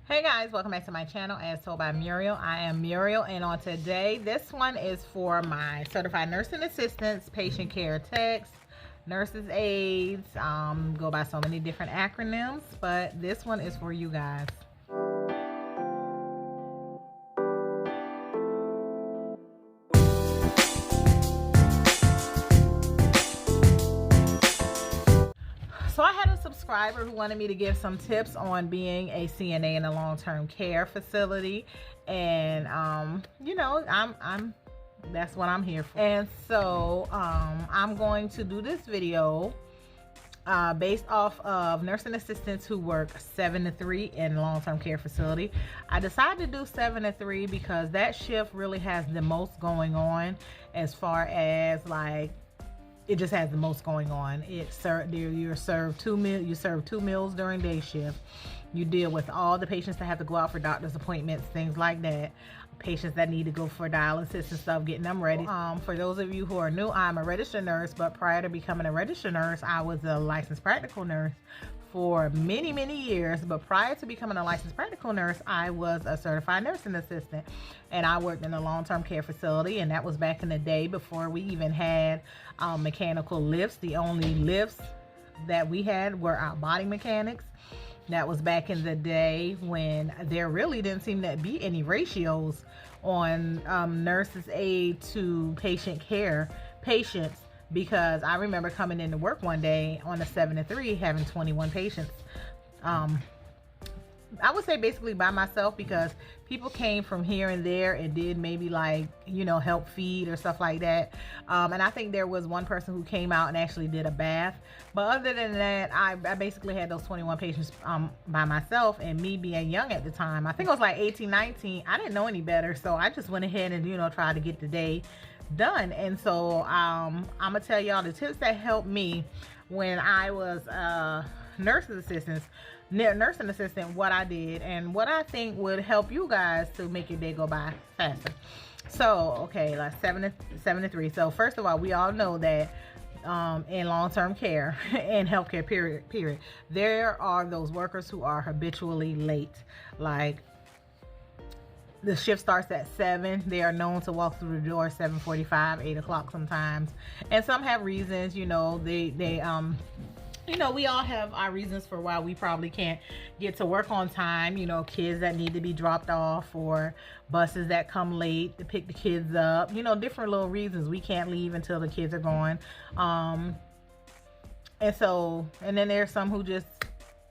Hey guys, welcome back to my channel as told by Muriel. I am Muriel, and on today, this one is for my certified nursing assistants, patient care techs, nurses aides, go by so many different acronyms, but this one is for you guys. So I had a subscriber who wanted me to give some tips on being a CNA in a long-term care facility, and you know, I'm that's what I'm here for. And so I'm going to do this video based off of nursing assistants who work 7 to 3 in long-term care facility. I decided to do 7 to 3 because that shift really has the most going on, as far as like it just has the most going on. You serve two meals during day shift. You deal with all the patients that have to go out for doctor's appointments, things like that. Patients that need to go for dialysis and stuff, getting them ready. For those of you who are new, I'm a registered nurse, but prior to becoming a registered nurse, I was a licensed practical nurse for many years. But prior to becoming a licensed practical nurse, I was a certified nursing assistant, and I worked in a long-term care facility, and that was back in the day before we even had mechanical lifts. The only lifts that we had were our body mechanics. That was back in the day when there really didn't seem to be any ratios on nurses aid to patient care patients, because I remember coming into work one day on a 7 to 3 having 21 patients. I would say basically by myself, because people came from here and there and did maybe like, you know, help feed or stuff like that. And I think there was one person who came out and actually did a bath. But other than that, I basically had those 21 patients by myself. And me being young at the time, I think I was like 18, 19. I didn't know any better. So I just went ahead and, you know, tried to get the day done. And so I'm gonna tell y'all the tips that helped me when I was nursing assistant, what I did and what I think would help you guys to make your day go by faster. So okay, like 7 to 3. So first of all, we all know that in long-term care and healthcare period, there are those workers who are habitually late. Like, the shift starts at 7. They are known to walk through the door 7:45, 8 o'clock sometimes. And some have reasons, you know, you know, we all have our reasons for why we probably can't get to work on time. You know, kids that need to be dropped off, or buses that come late to pick the kids up. You know, different little reasons we can't leave until the kids are gone. And then there's some who just,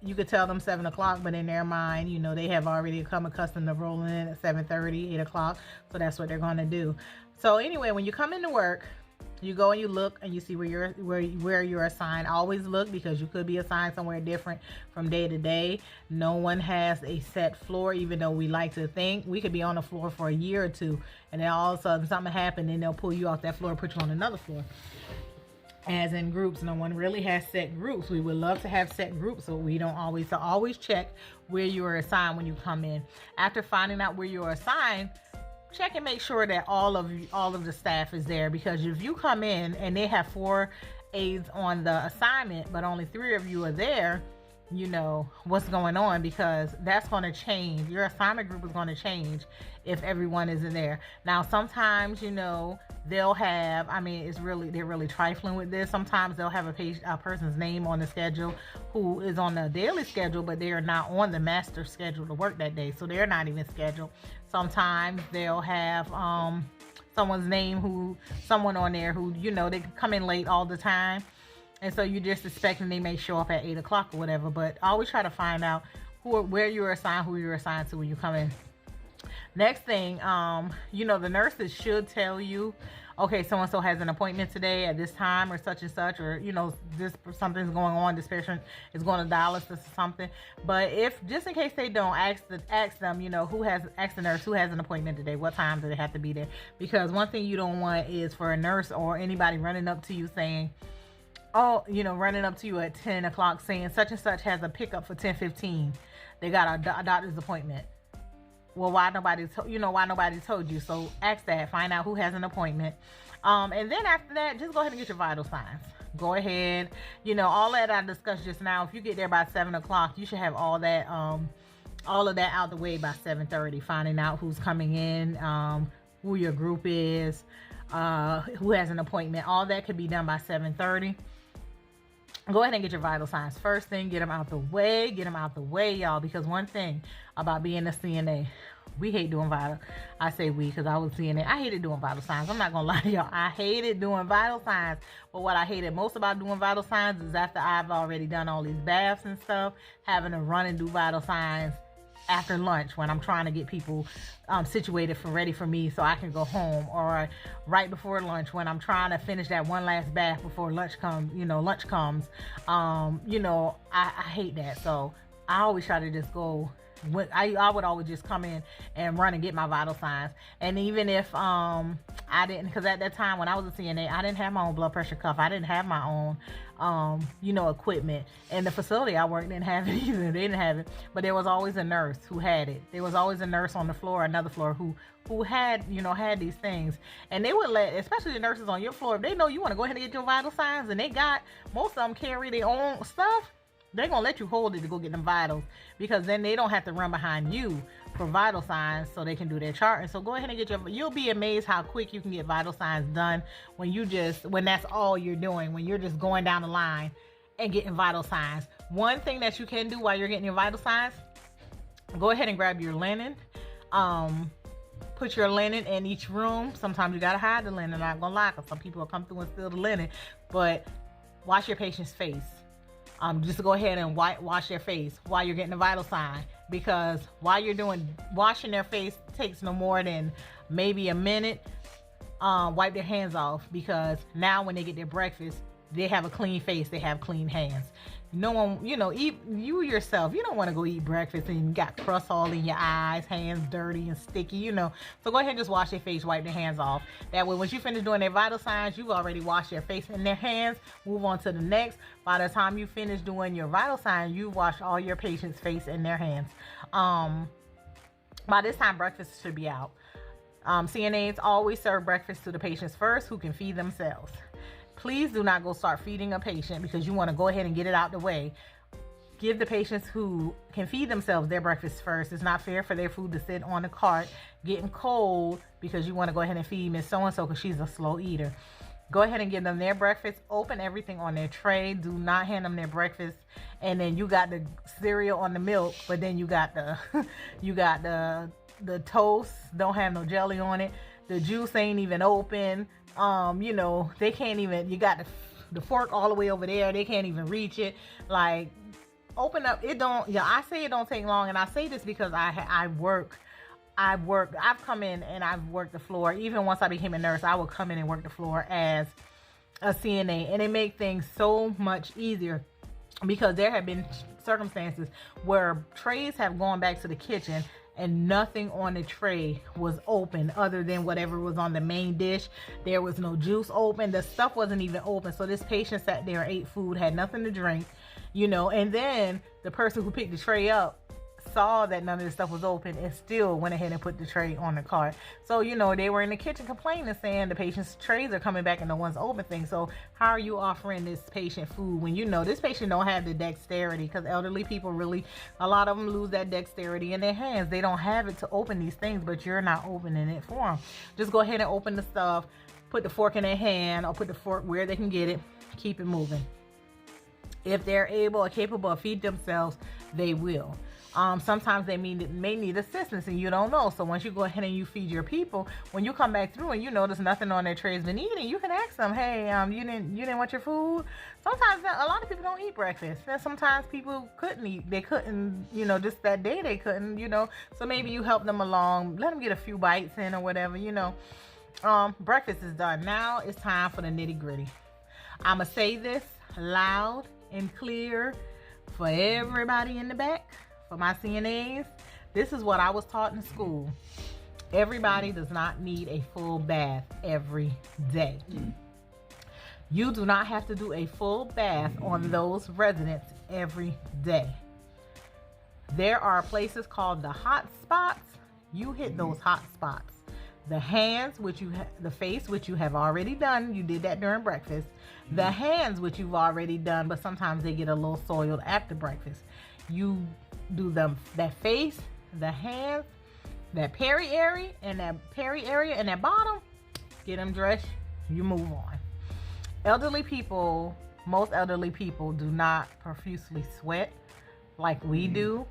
you could tell them 7 o'clock, but in their mind, you know, they have already become accustomed to rolling in at 7:30, 8 o'clock. So that's what they're going to do. So anyway, when you come into work, you go and you look and you see where you're assigned. Always look, because you could be assigned somewhere different from day to day. No one has a set floor, even though we like to think. We could be on the floor for a year or two, and then all of a sudden something happened and they'll pull you off that floor and put you on another floor. As in groups, no one really has set groups. We would love to have set groups, so we don't always. So always check where you are assigned when you come in. After finding out where you are assigned, check and make sure that all of the staff is there, because if you come in and they have 4 aides on the assignment but only 3 of you are there, you know what's going on, because that's going to change. Your assignment group is going to change if everyone isn't there. Now sometimes, you know, they'll have, I mean, they're really trifling with this. Sometimes they'll have a person's name on the schedule who is on the daily schedule, but they are not on the master schedule to work that day, so they're not even scheduled. Sometimes they'll have someone on there who, you know, they come in late all the time, and so you're just expecting they may show up at 8 o'clock or whatever. But always try to find out where you're assigned, who you're assigned to when you come in. Next thing, you know, the nurses should tell you, okay, so-and-so has an appointment today at this time, or such and such, or, you know, something's going on, this patient is going to dialysis or something. But if, just in case they don't, ask them, you know, ask the nurse who has an appointment today, what time do they have to be there? Because one thing you don't want is for a nurse or anybody running up to you saying, oh, you know, running up to you at 10 o'clock saying such and such has a pickup for 10:15. They got a doctor's appointment. Well, why nobody told you? So ask that, find out who has an appointment. And then after that, just go ahead and get your vital signs. Go ahead, you know, all that I discussed just now. If you get there by 7 o'clock, you should have all that all of that out the way by 7:30. Finding out who's coming in, who your group is, who has an appointment. All that could be done by 7:30. Go ahead and get your vital signs first thing. Get them out the way. Get them out the way, y'all. Because one thing about being a CNA, we hate doing vital. I say we because I was CNA. I hated doing vital signs. I'm not going to lie to y'all. I hated doing vital signs. But what I hated most about doing vital signs is after I've already done all these baths and stuff, having to run and do vital signs after lunch when I'm trying to get people situated for ready for me so I can go home, or right before lunch when I'm trying to finish that one last bath before lunch comes. I hate that. So I always try to just go. I would always just come in and run and get my vital signs. And even if I didn't, because at that time when I was a CNA, I didn't have my own blood pressure cuff. I didn't have my own equipment. And the facility I worked didn't have it either. They didn't have it. But there was always a nurse who had it. There was always a nurse on the floor, another floor, who had these things. And they would let, especially the nurses on your floor, if they know you want to go ahead and get your vital signs, and they got, most of them carry their own stuff, they're going to let you hold it to go get them vitals, because then they don't have to run behind you for vital signs so they can do their chart. And so go ahead and get you'll be amazed how quick you can get vital signs done when that's all you're doing, when you're just going down the line and getting vital signs. One thing that you can do while you're getting your vital signs, go ahead and grab your linen. Put your linen in each room. Sometimes you got to hide the linen, I'm not going to lie, because some people will come through and steal the linen. But wash your patient's face. Just go ahead and wash their face while you're getting a vital sign, because while you're washing their face takes no more than maybe a minute. Wipe their hands off, because now when they get their breakfast, they have a clean face, they have clean hands. No one, eat you yourself. You don't want to go eat breakfast and you got crust all in your eyes, hands dirty and sticky, So go ahead and just wash their face, wipe their hands off. That way, once you finish doing their vital signs, you've already washed their face and their hands. Move on to the next. By the time you finish doing your vital sign, you wash all your patients' face and their hands. By this time, breakfast should be out. CNAs always serve breakfast to the patients first, who can feed themselves. Please do not go start feeding a patient because you want to go ahead and get it out the way. Give the patients who can feed themselves their breakfast first. It's not fair for their food to sit on the cart getting cold because you want to go ahead and feed Miss So-and-so because she's a slow eater. Go ahead and give them their breakfast. Open everything on their tray. Do not hand them their breakfast. And then you got the cereal on the milk, but then you got the toast. Don't have no jelly on it. The juice ain't even open. They can't even, you got the fork all the way over there. They can't even reach it. Like, open up. I say it don't take long. And I say this because I've come in and I've worked the floor. Even once I became a nurse, I would come in and work the floor as a CNA. And it made things so much easier, because there have been circumstances where trays have gone back to the kitchen and nothing on the tray was open other than whatever was on the main dish. There was no juice open. The stuff wasn't even open. So this patient sat there, ate food, had nothing to drink, and then the person who picked the tray up saw that none of the stuff was open and still went ahead and put the tray on the cart. So, they were in the kitchen complaining, saying the patient's trays are coming back and no one's open things. So how are you offering this patient food when this patient don't have the dexterity? Because elderly people really, a lot of them lose that dexterity in their hands. They don't have it to open these things, but you're not opening it for them. Just go ahead and open the stuff, put the fork in their hand, or put the fork where they can get it. Keep it moving. If they're able or capable of feeding themselves, they will. Sometimes they may need assistance and you don't know. So once you go ahead and you feed your people, when you come back through and you notice nothing on their trays been eating, you can ask them, hey, you didn't want your food? Sometimes a lot of people don't eat breakfast. And sometimes people couldn't eat. They couldn't, just that day they couldn't, So maybe you help them along, let them get a few bites in or whatever, Breakfast is done. Now it's time for the nitty gritty. I'm going to say this loud and clear for everybody in the back. For my CNAs, this is what I was taught in school. Everybody does not need a full bath every day. You do not have to do a full bath on those residents every day. There are places called the hot spots. You hit those hot spots. The hands, the face, which you have already done. You did that during breakfast. The hands, which you've already done, but sometimes they get a little soiled after breakfast. You do that face, the hands, that peri area, and that bottom. Get them dressed. You move on. Elderly people, most elderly people do not profusely sweat like we do.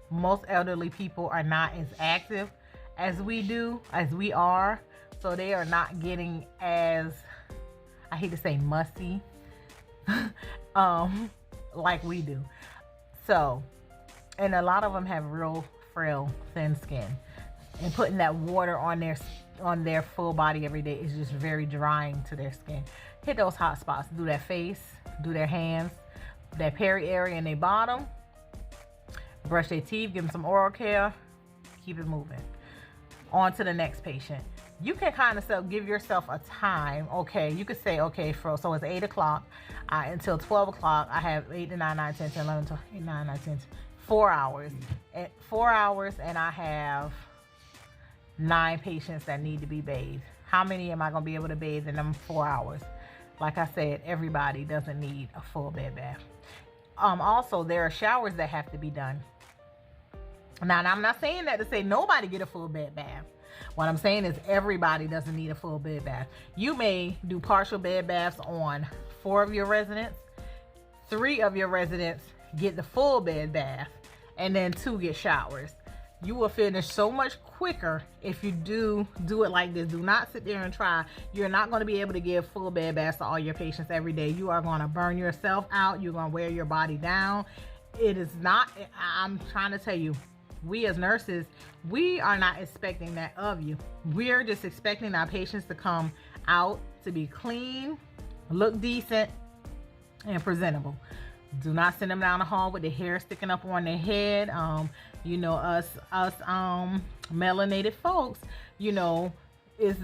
Most elderly people are not as active as we are. So they are not getting as, I hate to say musty, like we do. So, and a lot of them have real frail, thin skin. And putting that water on their full body every day is just very drying to their skin. Hit those hot spots. Do their face, do their hands, that peri area and their bottom. Brush their teeth, give them some oral care. Keep it moving. On to the next patient. You can kind of give yourself a time. Okay, you could say, okay, so it's 8 o'clock until 12 o'clock. I have 8 to 9, 9, 10, 11, 12, 8, 9, 9, 10, 4 hours. 4 hours, and I have 9 patients that need to be bathed. How many am I going to be able to bathe in them 4 hours? Like I said, everybody doesn't need a full bed bath. Also, there are showers that have to be done. Now, I'm not saying that to say nobody get a full bed bath. What I'm saying is everybody doesn't need a full bed bath. You may do partial bed baths on 4 of your residents. 3 of your residents get the full bed bath, and then 2 get showers. You will finish so much quicker if you do it like this. Do not sit there and try. You're not going to be able to give full bed baths to all your patients every day. You are going to burn yourself out. You're going to wear your body down. It is not, I'm trying to tell you, we as nurses, we are not expecting that of you. We're just expecting our patients to come out to be clean, look decent, and presentable. Do not send them down the hall with their hair sticking up on their head. You know, us melanated folks, you know, is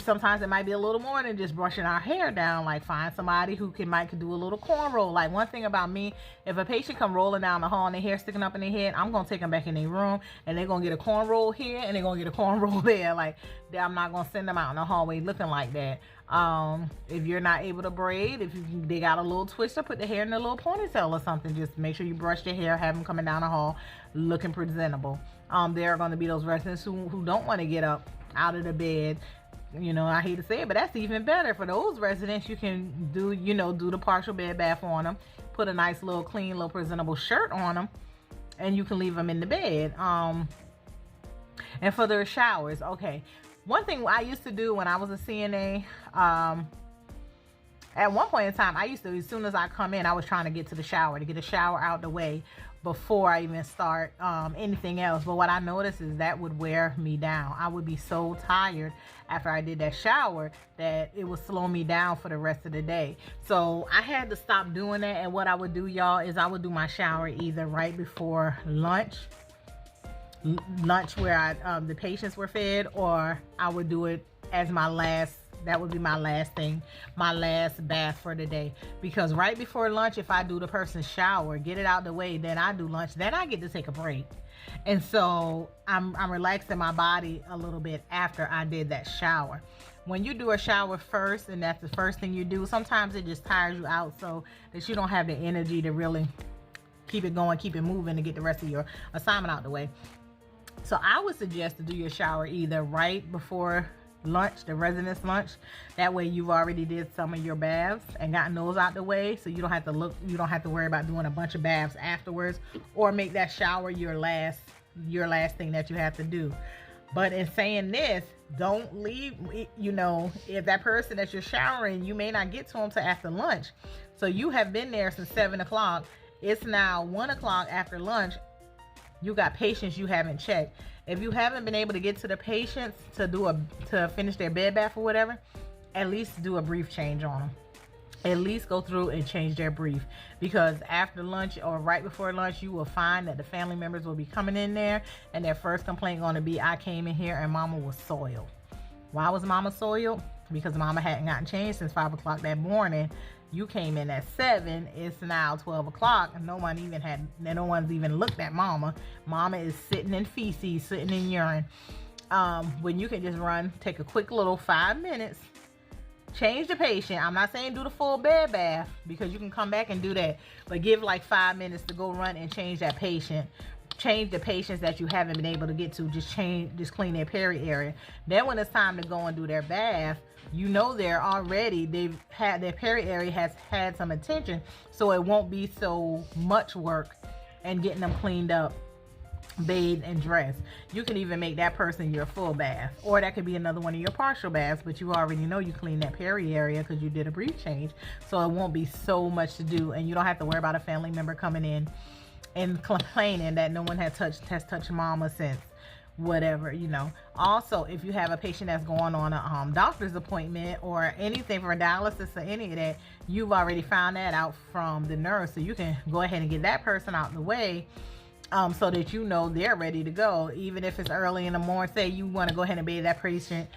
sometimes it might be a little more than just brushing our hair down. Like, find somebody who might do a little cornrow. Like, one thing about me, if a patient come rolling down the hall and their hair sticking up in their head, I'm gonna take them back in their room, and they're gonna get a cornrow here and they're gonna get a cornrow there. Like, I'm not gonna send them out in the hallway looking like that. If you're not able to braid, if they got a little twister, put the hair in a little ponytail or something. Just make sure you brush their hair, have them coming down the hall looking presentable. There are going to be those residents who don't want to get up out of the bed. You know, I hate to say it, but that's even better. For those residents, you can do the partial bed bath on them, put a nice little clean, little presentable shirt on them, and you can leave them in the bed. And for their showers, okay. One thing I used to do when I was a CNA, at one point in time, I used to, as soon as I come in, I was trying to get to the shower, to get a shower out the way before I even start anything else. But what I noticed is that would wear me down. I would be so tired after I did that shower that it would slow me down for the rest of the day. So I had to stop doing that. And what I would do, y'all, is I would do my shower either right before lunch where the patients were fed, or I would do it as my last, that would be my last thing, my last bath for the day. Because right before lunch, if I do the person's shower, get it out the way, then I do lunch, then I get to take a break. And so I'm relaxing my body a little bit after I did that shower. When you do a shower first, and that's the first thing you do, sometimes it just tires you out so that you don't have the energy to really keep it going, keep it moving, to get the rest of your assignment out the way. So I would suggest to do your shower either right before lunch, the resident's lunch. That way you've already did some of your baths and gotten those out the way, so you don't have to worry about doing a bunch of baths afterwards, or make that shower your last thing that you have to do. But in saying this, don't leave, you know, if that person that you're showering, you may not get to them till after lunch. So you have been there since 7 o'clock. It's now 1 o'clock after lunch. You got patients you haven't checked. If you haven't been able to get to the patients to finish their bed bath or whatever, at least do a brief change on them. At least go through and change their brief, because after lunch or right before lunch, you will find that the family members will be coming in there, and their first complaint going to be, I came in here and mama was soiled. Why was mama soiled? Because mama hadn't gotten changed since 5 o'clock that morning. You came in at 7. It's now 12 o'clock, and no one's even looked at mama. Mama is sitting in feces, sitting in urine. When you can just take a quick little 5 minutes, change the patient. I'm not saying do the full bed bath, because you can come back and do that, but give like 5 minutes to go run and change that patient. Change the patients that you haven't been able to get to. Just clean their peri area. Then when it's time to go and do their bath, you know they've had their peri area has had some attention, so it won't be so much work and getting them cleaned up, bathed and dressed. You can even make that person your full bath, or that could be another one of your partial baths, but you already know you cleaned that peri area because you did a brief change, so it won't be so much to do, and you don't have to worry about a family member coming in and complaining that no one has touched mama since whatever, you know. Also, if you have a patient that's going on a doctor's appointment or anything for dialysis or any of that, you've already found that out from the nurse, so you can go ahead and get that person out the way, so that you know they're ready to go. Even if it's early in the morning, say you want to go ahead and bathe that patient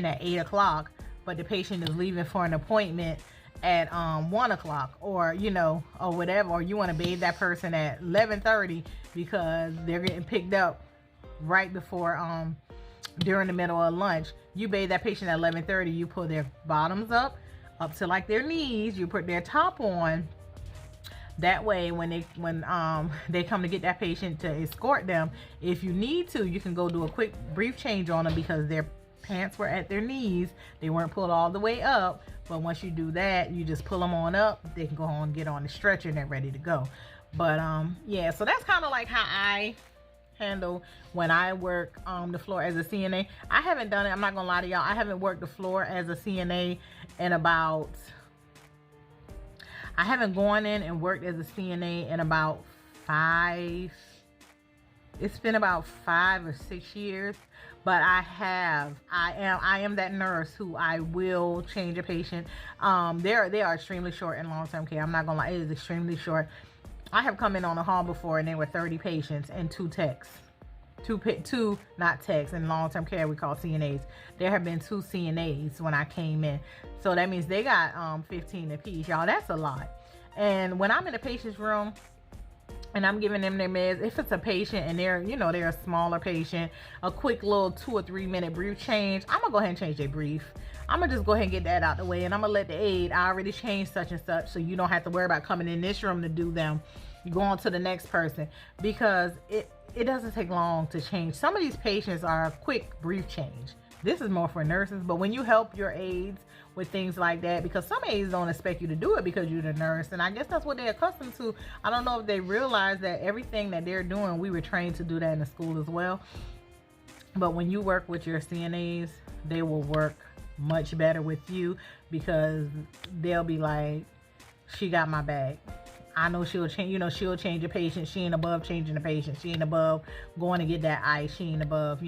at 8 o'clock, but the patient is leaving for an appointment at 1 o'clock, or you know, or whatever, or you want to bathe that person at 11:30 because they're getting picked up right before during the middle of lunch. You bathe that patient at 11:30. You pull their bottoms up to like their knees. You put their top on. That way, when they come to get that patient to escort them, if you need to, you can go do a quick brief change on them because their pants were at their knees. They weren't pulled all the way up. But once you do that, you just pull them on up. They can go on, get on the stretcher, and they're ready to go. But yeah, so that's kind of like how I handle when I work the floor as a CNA. I haven't done it, I'm not gonna lie to y'all, I haven't worked the floor as a CNA in about, I haven't gone in and worked as a CNA in about it's been about 5 or 6 years. But I am that nurse who I will change a patient. They are extremely short in long-term care. I'm not gonna lie, it is extremely short. I have come in on a hall before and there were 30 patients and 2 techs. Two not techs. In long-term care we call CNAs. There have been 2 CNAs when I came in. So that means they got 15 apiece. Y'all, that's a lot. And when I'm in a patient's room and I'm giving them their meds, if it's a patient and they're a smaller patient, a quick little 2 or 3 minute brief change, I'm gonna go ahead and change their brief. I'm gonna just go ahead and get that out the way, and I'm gonna let the aide, I already changed such and such, so you don't have to worry about coming in this room to do them. You go on to the next person, because it doesn't take long to change. Some of these patients are a quick brief change. This is more for nurses, but when you help your aides with things like that, because some aides don't expect you to do it because you're the nurse, and I guess that's what they're accustomed to. I don't know if they realize that everything that they're doing, we were trained to do that in the school as well. But when you work with your CNAs, they will work much better with you, because they'll be like, she got my back. I know she'll change, she'll change a patient. She ain't above changing the patient. She ain't above going to get that ice. She ain't above,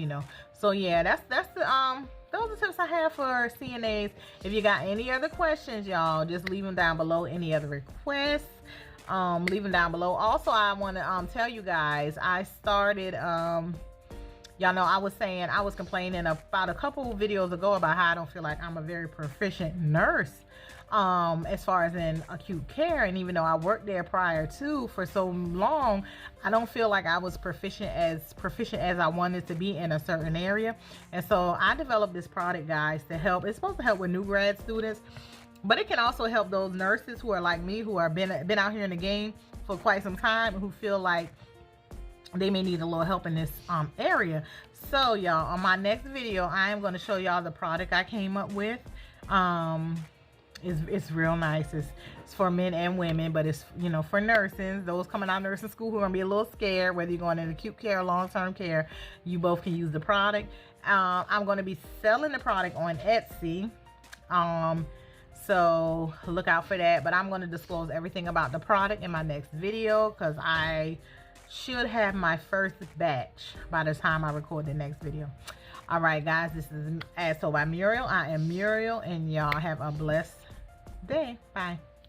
So yeah, that's the those are tips I have for CNAs. If you got any other questions, y'all, just leave them down below. Any other requests, leave them down below. Also, I want to tell you guys, I started y'all know I was complaining about a couple videos ago about how I don't feel like I'm a very proficient nurse as far as in acute care, and even though I worked there prior to for so long, I don't feel like I was proficient as I wanted to be in a certain area. And so I developed this product, guys, to help. It's supposed to help with new grad students, but it can also help those nurses who are like me, who are been out here in the game for quite some time, who feel like they may need a little help in this area. So y'all, on my next video, I am going to show y'all the product I came up with. It's real nice. It's for men and women, but it's for nurses, those coming out of nursing school who are gonna be a little scared, whether you're going in acute care or long-term care, you both can use the product. I'm going to be selling the product on Etsy, so look out for that. But I'm going to disclose everything about the product in my next video, because I should have my first batch by the time I record the next video. All right, guys, this is As Told by Muriel. I am Muriel, and y'all have a blessed day. Bye.